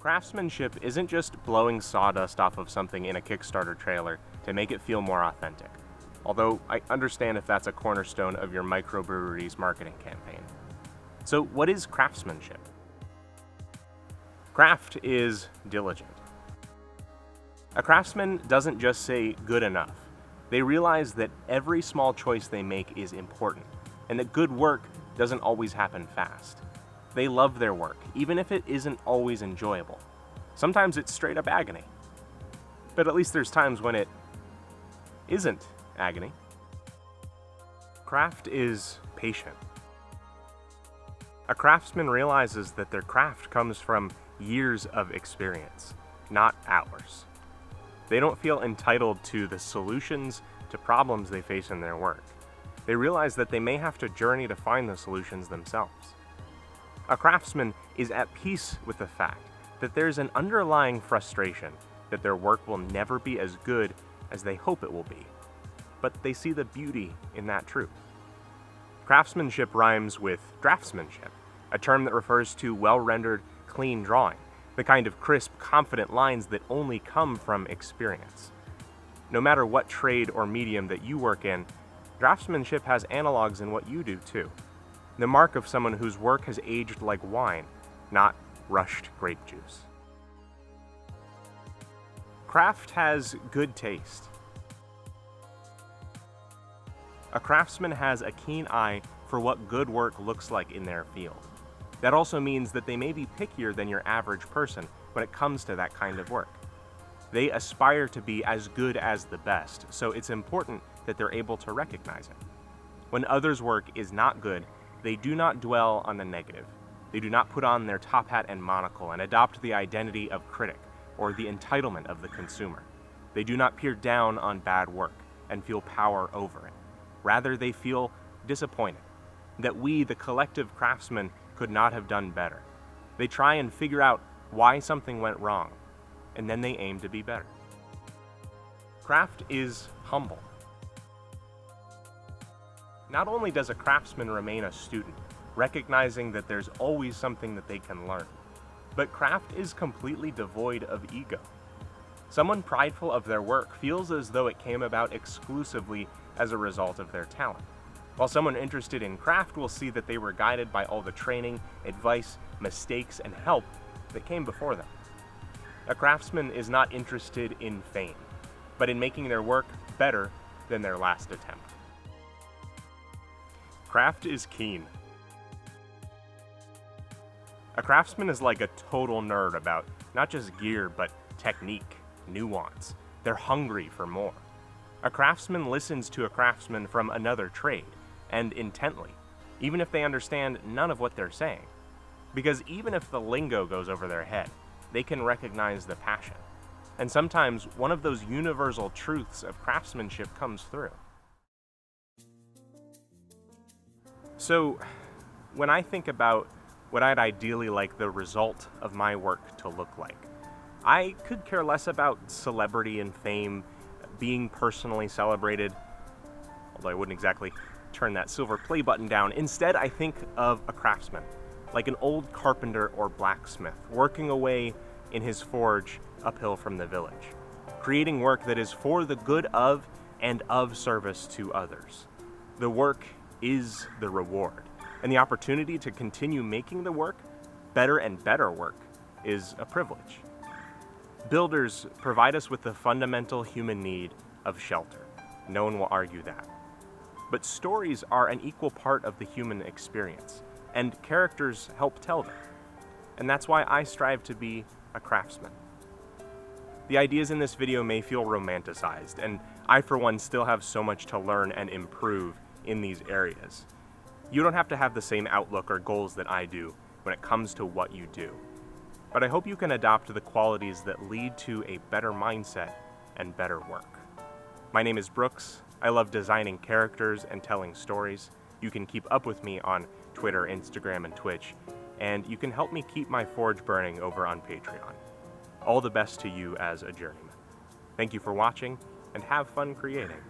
Craftsmanship isn't just blowing sawdust off of something in a Kickstarter trailer to make it feel more authentic, although I understand if that's a cornerstone of your microbrewery's marketing campaign. So what is craftsmanship? Craft is diligent. A craftsman doesn't just say good enough. They realize that every small choice they make is important, and that good work doesn't always happen fast. They love their work, even if it isn't always enjoyable. Sometimes it's straight up agony. But at least there's times when it isn't agony. Craft is patient. A craftsman realizes that their craft comes from years of experience, not hours. They don't feel entitled to the solutions to problems they face in their work. They realize that they may have to journey to find the solutions themselves. A craftsman is at peace with the fact that there's an underlying frustration that their work will never be as good as they hope it will be, but they see the beauty in that truth. Craftsmanship rhymes with draftsmanship, a term that refers to well-rendered, clean drawing, the kind of crisp, confident lines that only come from experience. No matter what trade or medium that you work in, draftsmanship has analogs in what you do too. The mark of someone whose work has aged like wine, not rushed grape juice. Craft has good taste. A craftsman has a keen eye for what good work looks like in their field. That also means that they may be pickier than your average person when it comes to that kind of work. They aspire to be as good as the best, so it's important that they're able to recognize it. When others' work is not good, they do not dwell on the negative. They do not put on their top hat and monocle and adopt the identity of critic or the entitlement of the consumer. They do not peer down on bad work and feel power over it. Rather, they feel disappointed that we, the collective craftsmen, could not have done better. They try and figure out why something went wrong, and then they aim to be better. Craft is humble. Not only does a craftsman remain a student, recognizing that there's always something that they can learn, but craft is completely devoid of ego. Someone prideful of their work feels as though it came about exclusively as a result of their talent, while someone interested in craft will see that they were guided by all the training, advice, mistakes, and help that came before them. A craftsman is not interested in fame, but in making their work better than their last attempt. Craft is keen. A craftsman is like a total nerd about not just gear, but technique, nuance. They're hungry for more. A craftsman listens to a craftsman from another trade, and intently, even if they understand none of what they're saying. Because even if the lingo goes over their head, they can recognize the passion. And sometimes one of those universal truths of craftsmanship comes through. So, when I think about what I'd ideally like the result of my work to look like, I could care less about celebrity and fame, being personally celebrated, although I wouldn't exactly turn that silver play button down. Instead, I think of a craftsman, like an old carpenter or blacksmith, working away in his forge uphill from the village, creating work that is for the good of and of service to others. The work is the reward, and the opportunity to continue making the work, better and better work, is a privilege. Builders provide us with the fundamental human need of shelter. No one will argue that. But stories are an equal part of the human experience, and characters help tell them. And that's why I strive to be a craftsman. The ideas in this video may feel romanticized, and I for one still have so much to learn and improve in these areas. You don't have to have the same outlook or goals that I do when it comes to what you do. But I hope you can adopt the qualities that lead to a better mindset and better work. My name is Brooks. I love designing characters and telling stories. You can keep up with me on Twitter, Instagram, and Twitch, and you can help me keep my forge burning over on Patreon. All the best to you as a journeyman. Thank you for watching, and have fun creating.